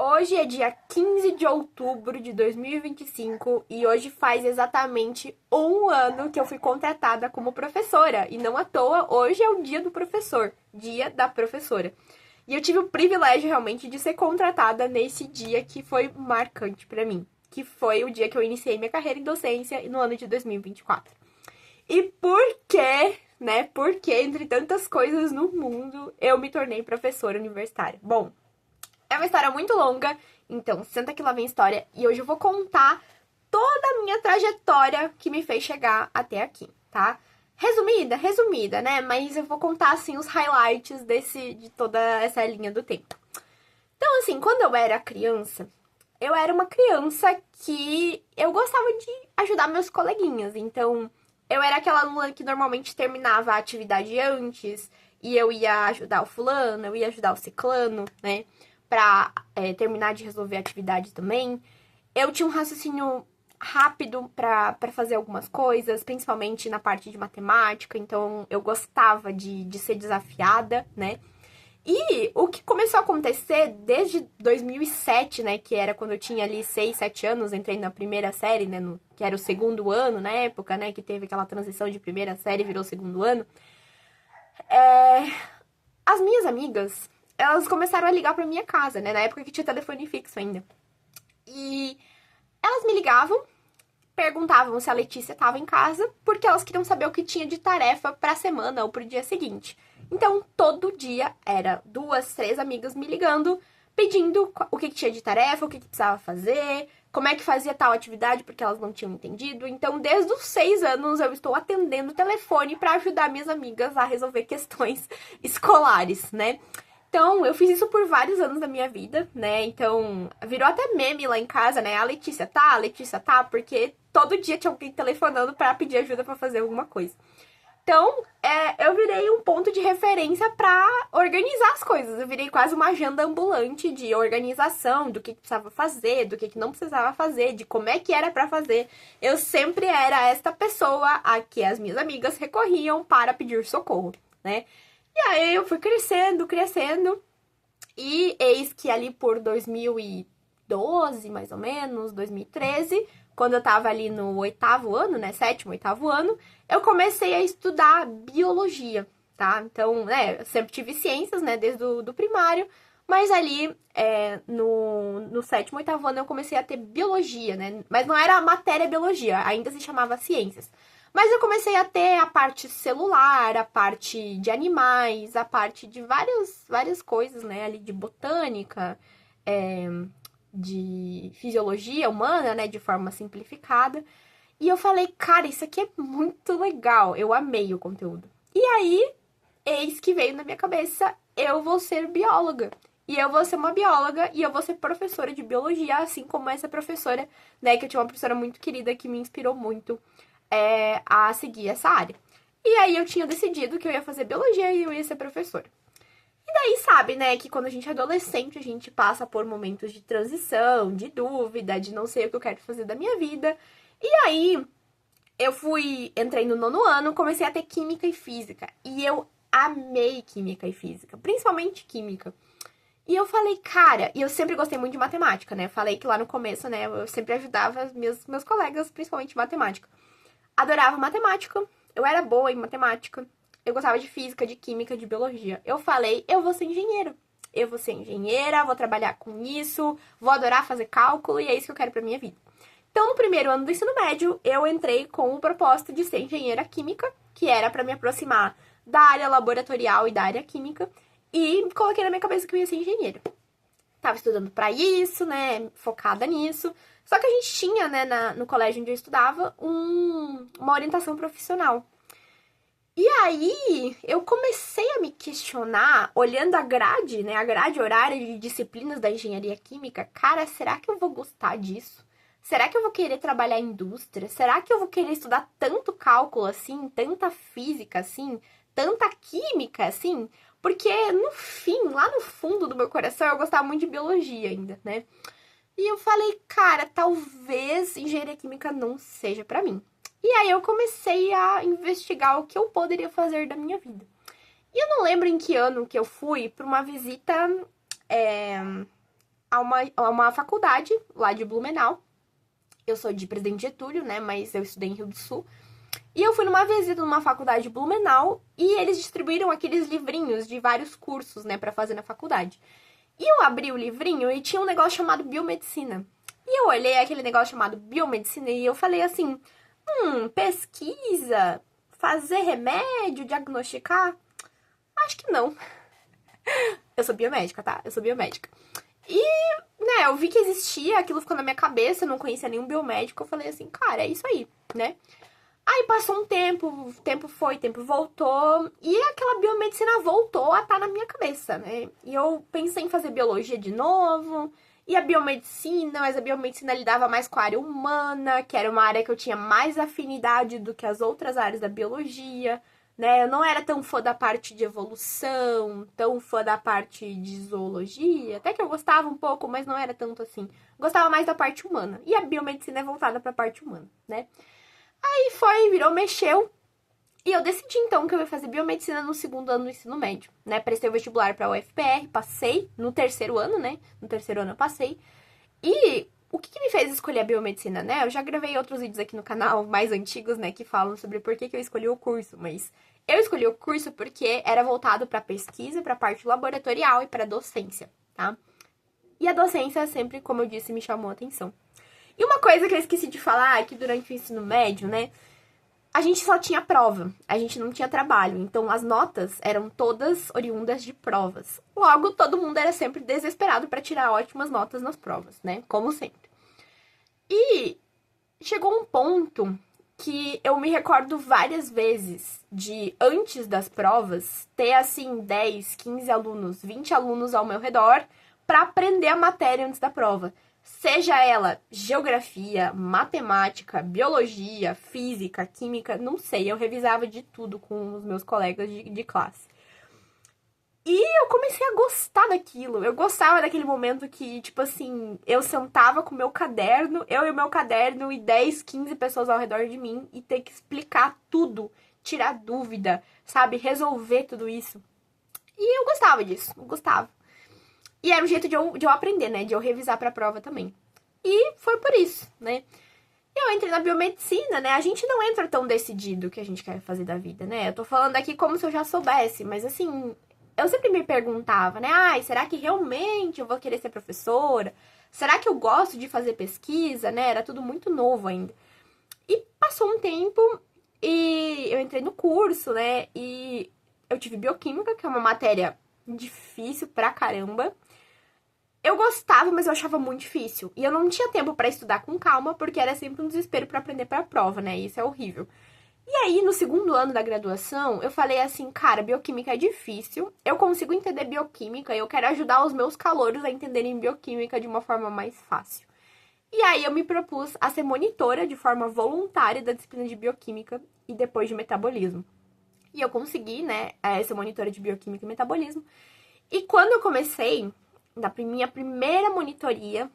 Hoje é dia 15 de outubro de 2025 e hoje faz exatamente um ano que eu fui contratada como professora. E não à toa, hoje é o dia do professor, dia da professora. E eu tive o privilégio realmente de ser contratada nesse dia que foi marcante pra mim, que foi o dia que eu iniciei minha carreira em docência no ano de 2024. E por quê, né? Porque entre tantas coisas no mundo, eu me tornei professora universitária. Bom, é uma história muito longa, então senta que lá vem história e hoje eu vou contar toda a minha trajetória que me fez chegar até aqui, tá? Resumida, né? Mas eu vou contar assim os highlights de toda essa linha do tempo. Então, assim, quando eu era criança, eu era uma criança que eu gostava de ajudar meus coleguinhas. Então, eu era aquela aluna que normalmente terminava a atividade antes e eu ia ajudar o fulano, eu ia ajudar o ciclano, né? Pra terminar de resolver a atividade também. Eu tinha um raciocínio rápido pra fazer algumas coisas, principalmente na parte de matemática, então eu gostava de ser desafiada, né? E o que começou a acontecer desde 2007, né, que era quando eu tinha ali 6, 7 anos, entrei na primeira série, né, que era o segundo ano na época, né, que teve aquela transição de primeira série virou segundo ano, as minhas amigas, elas começaram a ligar pra minha casa, né, na época que tinha telefone fixo ainda. E elas me ligavam, perguntavam se a Letícia estava em casa, porque elas queriam saber o que tinha de tarefa para a semana ou para o dia seguinte. Então, todo dia era duas, três amigas me ligando, pedindo o que tinha de tarefa, o que precisava fazer, como é que fazia tal atividade, porque elas não tinham entendido. Então, desde os 6 anos, eu estou atendendo o telefone para ajudar minhas amigas a resolver questões escolares, né? Então, eu fiz isso por vários anos da minha vida, né? Então, virou até meme lá em casa, né? A Letícia tá, porque todo dia tinha alguém telefonando pra pedir ajuda pra fazer alguma coisa. Então, eu virei um ponto de referência pra organizar as coisas. Eu virei quase uma agenda ambulante de organização, do que precisava fazer, do que não precisava fazer, de como é que era pra fazer. Eu sempre era esta pessoa a que as minhas amigas recorriam para pedir socorro, né? E aí eu fui crescendo, e eis que ali por 2012, mais ou menos, 2013, quando eu tava ali no oitavo ano, né, sétimo, oitavo ano, eu comecei a estudar biologia, tá? Então, né, eu sempre tive ciências, né, desde o do primário, mas ali no sétimo, oitavo ano eu comecei a ter biologia, né? Mas não era a matéria biologia, ainda se chamava ciências. Mas eu comecei a ter a parte celular, a parte de animais, a parte de várias coisas, né? Ali de botânica, é, de fisiologia humana, né? De forma simplificada. E eu falei, cara, isso aqui é muito legal. Eu amei o conteúdo. E aí, eis que veio na minha cabeça, eu vou ser bióloga. E eu vou ser uma bióloga e eu vou ser professora de biologia, assim como essa professora, né? Que eu tinha uma professora muito querida que me inspirou muito a seguir essa área. E aí eu tinha decidido que eu ia fazer biologia e eu ia ser professora. E daí sabe, né, que quando a gente é adolescente, a gente passa por momentos de transição, de dúvida, de não sei o que eu quero fazer da minha vida. E aí entrei no nono ano, comecei a ter química e física. E eu amei química e física, principalmente química. E eu falei, cara, e eu sempre gostei muito de matemática, né? Falei que lá no começo, né, eu sempre ajudava meus colegas, principalmente em matemática. Adorava matemática, eu era boa em matemática, eu gostava de física, de química, de biologia. Eu falei, eu vou ser engenheira. Eu vou ser engenheira, vou trabalhar com isso, vou adorar fazer cálculo e é isso que eu quero pra minha vida. Então, no primeiro ano do ensino médio, eu entrei com o propósito de ser engenheira química, que era pra me aproximar da área laboratorial e da área química, e coloquei na minha cabeça que eu ia ser engenheira. Tava estudando pra isso, né, focada nisso. Só que a gente tinha, né, no colégio onde eu estudava, uma orientação profissional. E aí, eu comecei a me questionar, olhando a grade, né, a grade horária de disciplinas da engenharia química, cara, será que eu vou gostar disso? Será que eu vou querer trabalhar em indústria? Será que eu vou querer estudar tanto cálculo assim, tanta física assim, tanta química assim? Porque no fim, lá no fundo do meu coração, eu gostava muito de biologia ainda, né? E eu falei, cara, talvez engenharia química não seja pra mim. E aí eu comecei a investigar o que eu poderia fazer da minha vida. E eu não lembro em que ano que eu fui para uma visita a uma faculdade lá de Blumenau. Eu sou de Presidente Getúlio, né? Mas eu estudei em Rio do Sul. E eu fui numa visita numa faculdade de Blumenau e eles distribuíram aqueles livrinhos de vários cursos, né, pra fazer na faculdade. E eu abri o livrinho e tinha um negócio chamado biomedicina. E eu olhei aquele negócio chamado biomedicina e eu falei assim: pesquisa, fazer remédio, diagnosticar? Acho que não. Eu sou biomédica, tá? Eu sou biomédica. E, né, eu vi que existia, aquilo ficou na minha cabeça, eu não conhecia nenhum biomédico. Eu falei assim, cara, é isso aí, né? Aí passou um tempo foi, tempo voltou, e aquela biomedicina voltou a estar na minha cabeça, né? E eu pensei em fazer biologia de novo, e a biomedicina, mas a biomedicina lidava mais com a área humana, que era uma área que eu tinha mais afinidade do que as outras áreas da biologia, né? Eu não era tão fã da parte de evolução, tão fã da parte de zoologia, até que eu gostava um pouco, mas não era tanto assim. Gostava mais da parte humana, e a biomedicina é voltada para a parte humana, né? Aí foi, virou, mexeu. E eu decidi então que eu ia fazer biomedicina no segundo ano do ensino médio, né? Prestei o vestibular pra UFPR, passei no terceiro ano, né? No terceiro ano eu passei. E o que me fez escolher a biomedicina, né? Eu já gravei outros vídeos aqui no canal mais antigos, né? Que falam sobre por que eu escolhi o curso, mas eu escolhi o curso porque era voltado pra pesquisa, pra parte laboratorial e pra docência, tá? E a docência sempre, como eu disse, me chamou a atenção. E uma coisa que eu esqueci de falar é que durante o ensino médio, né, a gente só tinha prova, a gente não tinha trabalho. Então as notas eram todas oriundas de provas. Logo, todo mundo era sempre desesperado para tirar ótimas notas nas provas, né? Como sempre. E chegou um ponto que eu me recordo várias vezes de, antes das provas, ter assim 10, 15 alunos, 20 alunos ao meu redor para aprender a matéria antes da prova. Seja ela geografia, matemática, biologia, física, química, não sei. Eu revisava de tudo com os meus colegas de classe. E eu comecei a gostar daquilo. Eu gostava daquele momento que, tipo assim, eu sentava com o meu caderno, eu e o meu caderno e 10, 15 pessoas ao redor de mim e ter que explicar tudo, tirar dúvida, sabe? Resolver tudo isso. E eu gostava disso, eu gostava. E era um jeito de eu aprender, né? De eu revisar pra prova também. E foi por isso, né? Eu entrei na biomedicina, né? A gente não entra tão decidido o que a gente quer fazer da vida, né? Eu tô falando aqui como se eu já soubesse, mas assim, eu sempre me perguntava, né? Ai, será que realmente eu vou querer ser professora? Será que eu gosto de fazer pesquisa, né? Era tudo muito novo ainda. E passou um tempo e eu entrei no curso, né? E eu tive bioquímica, que é uma matéria difícil pra caramba. Eu gostava, mas eu achava muito difícil. E eu não tinha tempo pra estudar com calma, porque era sempre um desespero pra aprender pra prova, né? Isso é horrível. E aí, no segundo ano da graduação, eu falei assim, cara, bioquímica é difícil, eu consigo entender bioquímica e eu quero ajudar os meus calouros a entenderem bioquímica de uma forma mais fácil. E aí eu me propus a ser monitora de forma voluntária da disciplina de bioquímica e depois de metabolismo. E eu consegui, né, ser monitora de bioquímica e metabolismo. E quando eu comecei, na minha primeira monitoria,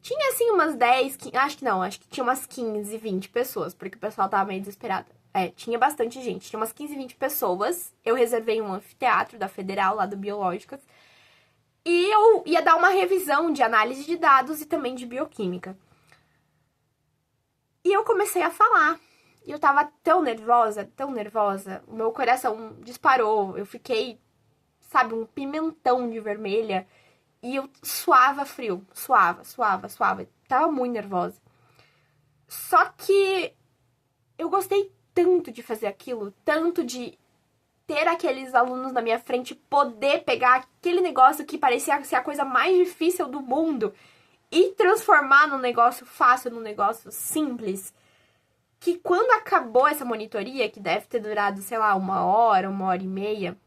tinha assim umas 10, 15, acho que tinha umas 15, 20 pessoas, porque o pessoal tava meio desesperado. Tinha bastante gente, tinha umas 15, 20 pessoas. Eu reservei um anfiteatro da Federal, lá do Biológicas. E eu ia dar uma revisão de análise de dados e também de bioquímica. E eu comecei a falar. E eu tava tão nervosa, o meu coração disparou. Eu fiquei, sabe, um pimentão de vermelha. E eu suava frio, suava. Tava muito nervosa. Só que eu gostei tanto de fazer aquilo, tanto de ter aqueles alunos na minha frente, poder pegar aquele negócio que parecia ser a coisa mais difícil do mundo e transformar num negócio fácil, num negócio simples. Que quando acabou essa monitoria, que deve ter durado, sei lá, 1 hora, 1 hora e meia,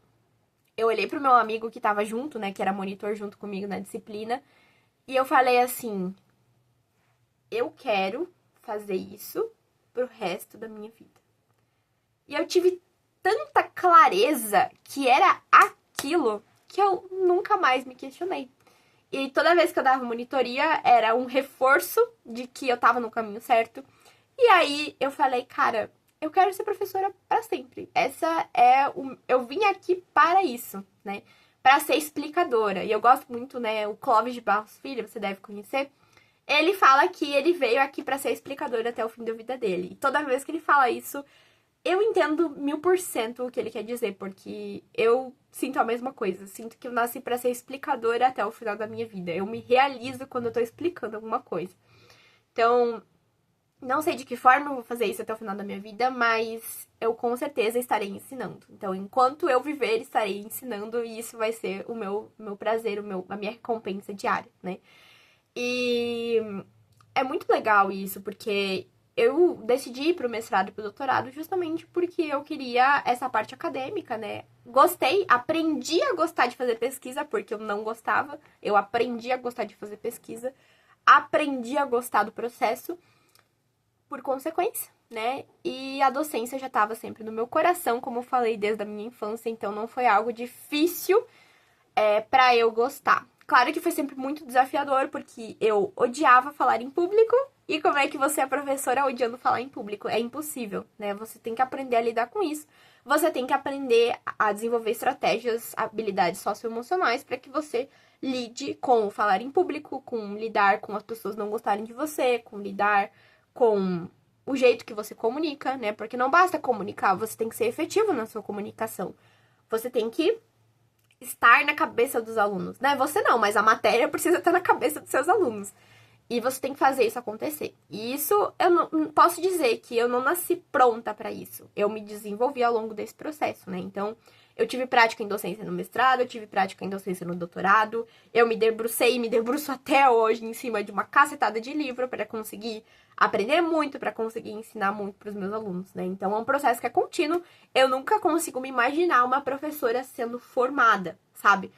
eu olhei pro meu amigo que tava junto, né, que era monitor junto comigo na disciplina, e eu falei assim, eu quero fazer isso pro resto da minha vida. E eu tive tanta clareza que era aquilo que eu nunca mais me questionei. E toda vez que eu dava monitoria, era um reforço de que eu tava no caminho certo. E aí eu falei, cara, eu quero ser professora para sempre. Eu vim aqui para isso, né? para ser explicadora. E eu gosto muito, né, o Clóvis de Barros Filho, você deve conhecer. Ele fala que ele veio aqui para ser explicador até o fim da vida dele. E toda vez que ele fala isso, eu entendo 1000% o que ele quer dizer, porque eu sinto a mesma coisa. Sinto que eu nasci para ser explicadora até o final da minha vida. Eu me realizo quando eu tô explicando alguma coisa. Então, não sei de que forma eu vou fazer isso até o final da minha vida, mas eu com certeza estarei ensinando. Então, enquanto eu viver, estarei ensinando e isso vai ser o meu prazer, a minha recompensa diária, né? E é muito legal isso, porque eu decidi ir pro mestrado e pro doutorado justamente porque eu queria essa parte acadêmica, né? Gostei, aprendi a gostar de fazer pesquisa, porque eu não gostava. Eu aprendi a gostar de fazer pesquisa, aprendi a gostar do processo por consequência, né? E a docência já estava sempre no meu coração, como eu falei, desde a minha infância, então não foi algo difícil para eu gostar. Claro que foi sempre muito desafiador, porque eu odiava falar em público. E como é que você é professora odiando falar em público? É impossível, né? Você tem que aprender a lidar com isso. Você tem que aprender a desenvolver estratégias, habilidades socioemocionais para que você lide com o falar em público, com lidar com as pessoas não gostarem de você, com lidar com o jeito que você comunica, né? Porque não basta comunicar, você tem que ser efetivo na sua comunicação. Você tem que estar na cabeça dos alunos, né? Você não, mas a matéria precisa estar na cabeça dos seus alunos. E você tem que fazer isso acontecer. E isso eu não posso dizer que eu não nasci pronta para isso. Eu me desenvolvi ao longo desse processo, né? Então, eu tive prática em docência no mestrado, eu tive prática em docência no doutorado, eu me debrucei e me debruço até hoje em cima de uma cacetada de livro para conseguir aprender muito, para conseguir ensinar muito para os meus alunos, né? Então, é um processo que é contínuo. Eu nunca consigo me imaginar uma professora sendo formada, sabe?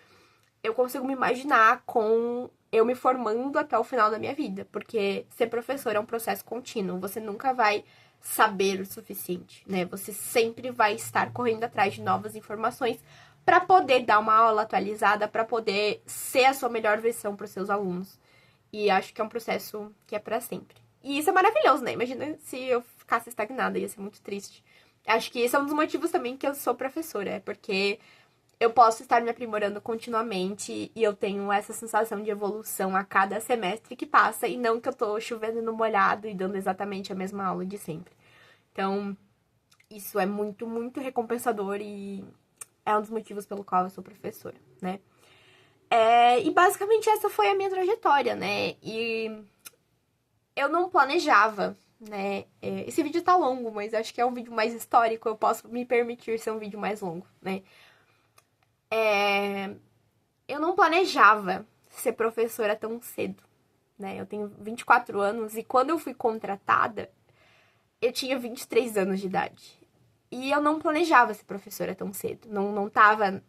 Eu consigo me imaginar com eu me formando até o final da minha vida, porque ser professor é um processo contínuo, você nunca vai saber o suficiente, né? Você sempre vai estar correndo atrás de novas informações para poder dar uma aula atualizada, para poder ser a sua melhor versão para os seus alunos. E acho que é um processo que é para sempre. E isso é maravilhoso, né? Imagina se eu ficasse estagnada, ia ser muito triste. Acho que esse é um dos motivos também que eu sou professora, é porque eu posso estar me aprimorando continuamente e eu tenho essa sensação de evolução a cada semestre que passa e não que eu tô chovendo no molhado e dando exatamente a mesma aula de sempre. Então, isso é muito, muito recompensador e é um dos motivos pelo qual eu sou professora, né? E basicamente essa foi a minha trajetória, né? E eu não planejava, né? Esse vídeo tá longo, mas acho que é um vídeo mais histórico, eu posso me permitir ser um vídeo mais longo, né? Eu não planejava ser professora tão cedo, né? Eu tenho 24 anos e quando eu fui contratada, eu tinha 23 anos de idade. E eu não planejava ser professora tão cedo. Não tava,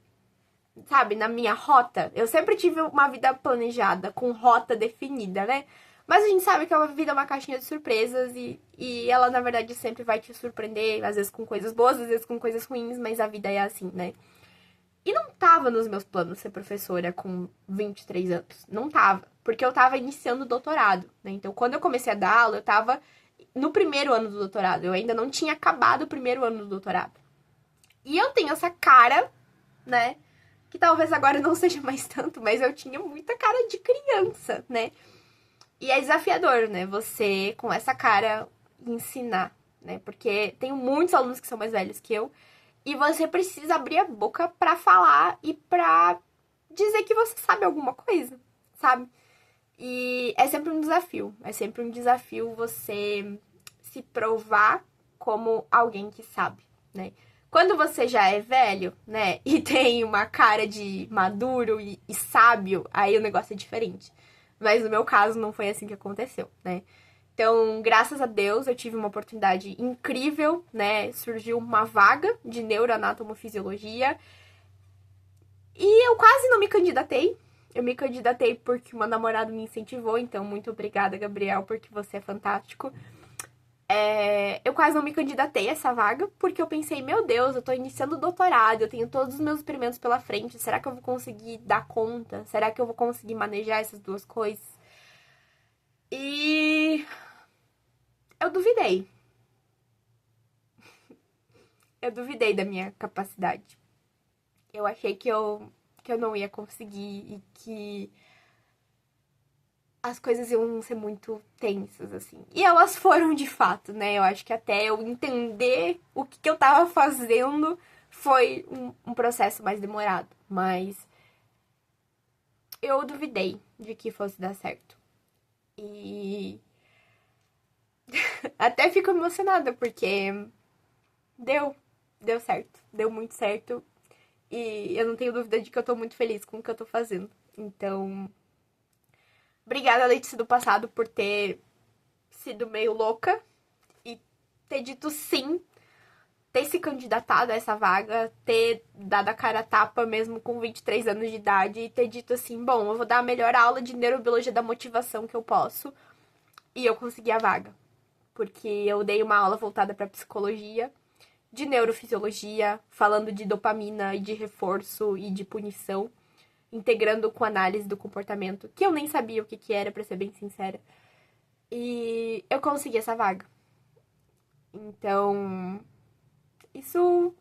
sabe, na minha rota. Eu sempre tive uma vida planejada, com rota definida, né? Mas a gente sabe que a vida é uma caixinha de surpresas e ela, na verdade, sempre vai te surpreender, às vezes com coisas boas, às vezes com coisas ruins, mas a vida é assim, né? E não tava nos meus planos ser professora com 23 anos. Não tava. Porque eu tava iniciando o doutorado, né? Então, quando eu comecei a dar aula, eu tava no primeiro ano do doutorado. Eu ainda não tinha acabado o primeiro ano do doutorado. E eu tenho essa cara, né? Que talvez agora não seja mais tanto, mas eu tinha muita cara de criança, né? E é desafiador, né? Você, com essa cara, ensinar, né? Porque tenho muitos alunos que são mais velhos que eu. E você precisa abrir a boca pra falar e pra dizer que você sabe alguma coisa, sabe? E é sempre um desafio. É sempre um desafio você se provar como alguém que sabe, né? Quando você já é velho, né, e tem uma cara de maduro e sábio, aí o negócio é diferente. Mas no meu caso não foi assim que aconteceu, né? Então, graças a Deus, eu tive uma oportunidade incrível, né? Surgiu uma vaga de neuroanatomofisiologia e eu quase não me candidatei. Eu me candidatei porque uma namorada me incentivou, então muito obrigada, Gabriel, porque você é fantástico. Eu quase não me candidatei a essa vaga, porque eu pensei, meu Deus, eu tô iniciando o doutorado, eu tenho todos os meus experimentos pela frente, será que eu vou conseguir dar conta? Será que eu vou conseguir manejar essas duas coisas? E eu duvidei. Eu duvidei da minha capacidade. Eu achei que eu que eu não ia conseguir e que as coisas iam ser muito tensas, assim. E elas foram de fato, né? Eu acho que até eu entender o que eu tava fazendo foi um processo mais demorado. Mas eu duvidei de que fosse dar certo. E até fico emocionada, porque deu, deu certo. Deu muito certo. E eu não tenho dúvida de que eu tô muito feliz com o que eu tô fazendo. Então, obrigada, Letícia do passado, por ter sido meio louca e ter dito sim, ter se candidatado a essa vaga, ter dado a cara a tapa mesmo com 23 anos de idade e ter dito assim, bom, eu vou dar a melhor aula de neurobiologia da motivação que eu posso. E eu consegui a vaga. Porque eu dei uma aula voltada para psicologia, de neurofisiologia, falando de dopamina e de reforço e de punição, integrando com análise do comportamento, que eu nem sabia o que era, pra ser bem sincera. E eu consegui essa vaga. Então, isso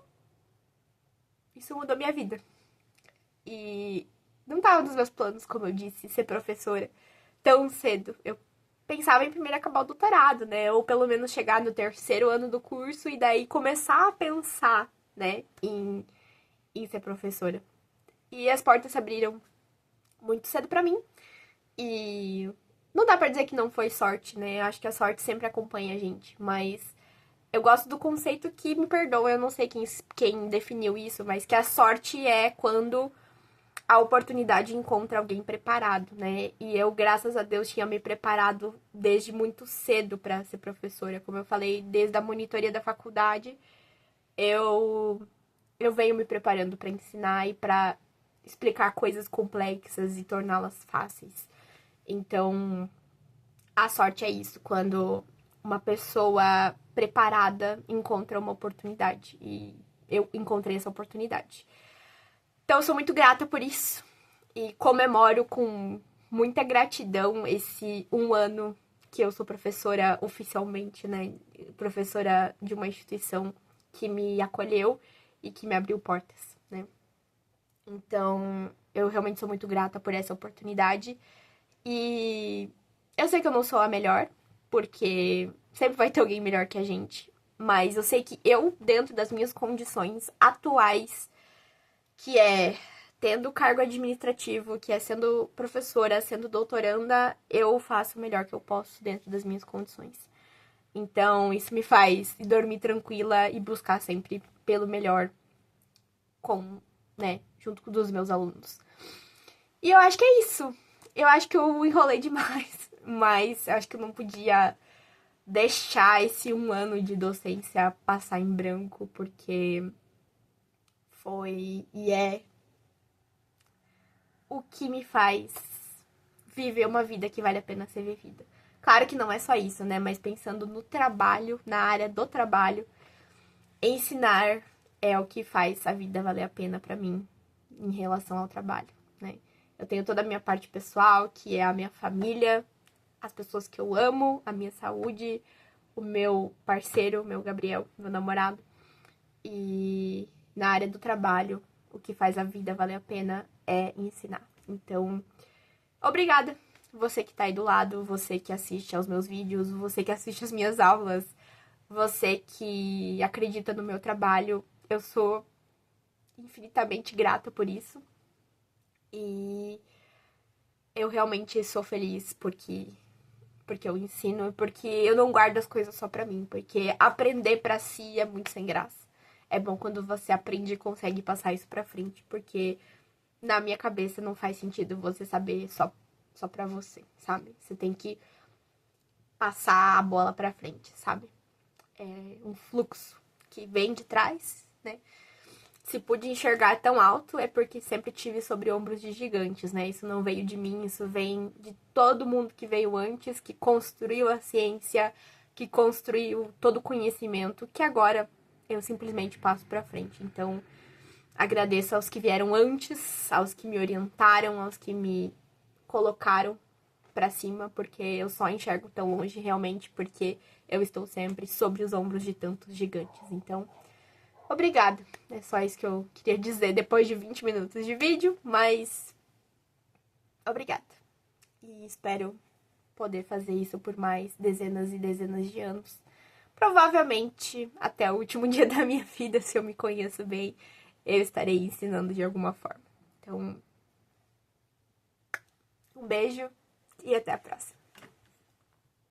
mudou minha vida. E não tava nos meus planos, como eu disse, ser professora tão cedo. Eu pensava em primeiro acabar o doutorado, né? Ou pelo menos chegar no terceiro ano do curso e daí começar a pensar, né, em ser professora. E as portas se abriram muito cedo pra mim. E não dá pra dizer que não foi sorte, né? Eu acho que a sorte sempre acompanha a gente, mas eu gosto do conceito que, me perdoa, eu não sei quem definiu isso, mas que a sorte é quando a oportunidade encontra alguém preparado, né? E eu, graças a Deus, tinha me preparado desde muito cedo para ser professora. Como eu falei, desde a monitoria da faculdade, eu eu venho me preparando para ensinar e para explicar coisas complexas e torná-las fáceis. Então, a sorte é isso, quando uma pessoa preparada encontra uma oportunidade. E eu encontrei essa oportunidade. Então, eu sou muito grata por isso. E comemoro com muita gratidão esse um ano que eu sou professora oficialmente, né? Professora de uma instituição que me acolheu e que me abriu portas, né? Então, eu realmente sou muito grata por essa oportunidade. E eu sei que eu não sou a melhor, porque sempre vai ter alguém melhor que a gente. Mas eu sei que eu, dentro das minhas condições atuais, que é tendo cargo administrativo, que é sendo professora, sendo doutoranda, eu faço o melhor que eu posso dentro das minhas condições. Então, isso me faz dormir tranquila e buscar sempre pelo melhor com, né, junto com os meus alunos. E eu acho que é isso. Eu acho que eu enrolei demais, mas eu acho que eu não podia deixar esse um ano de docência passar em branco, porque foi e é o que me faz viver uma vida que vale a pena ser vivida. Claro que não é só isso, né? Mas pensando no trabalho, na área do trabalho, ensinar é o que faz a vida valer a pena pra mim em relação ao trabalho, né? Eu tenho toda a minha parte pessoal, que é a minha família, as pessoas que eu amo, a minha saúde, o meu parceiro, o meu Gabriel, meu namorado. E na área do trabalho, o que faz a vida valer a pena é ensinar. Então, obrigada, você que tá aí do lado, você que assiste aos meus vídeos, você que assiste às minhas aulas, você que acredita no meu trabalho. Eu sou infinitamente grata por isso. E eu realmente sou feliz porque eu ensino e porque eu não guardo as coisas só pra mim, porque aprender pra si é muito sem graça. É bom quando você aprende e consegue passar isso pra frente, porque na minha cabeça não faz sentido você saber só pra você, sabe? Você tem que passar a bola pra frente, sabe? É um fluxo que vem de trás, né? Se pude enxergar tão alto é porque sempre tive sobre ombros de gigantes, né? Isso não veio de mim, isso vem de todo mundo que veio antes, que construiu a ciência, que construiu todo o conhecimento, que agora eu simplesmente passo pra frente. Então, agradeço aos que vieram antes, aos que me orientaram, aos que me colocaram pra cima, porque eu só enxergo tão longe realmente porque eu estou sempre sobre os ombros de tantos gigantes. Então, obrigada. É só isso que eu queria dizer depois de 20 minutos de vídeo, mas obrigada. E espero poder fazer isso por mais dezenas e dezenas de anos. Provavelmente até o último dia da minha vida, se eu me conheço bem, eu estarei ensinando de alguma forma. Então, um beijo e até a próxima.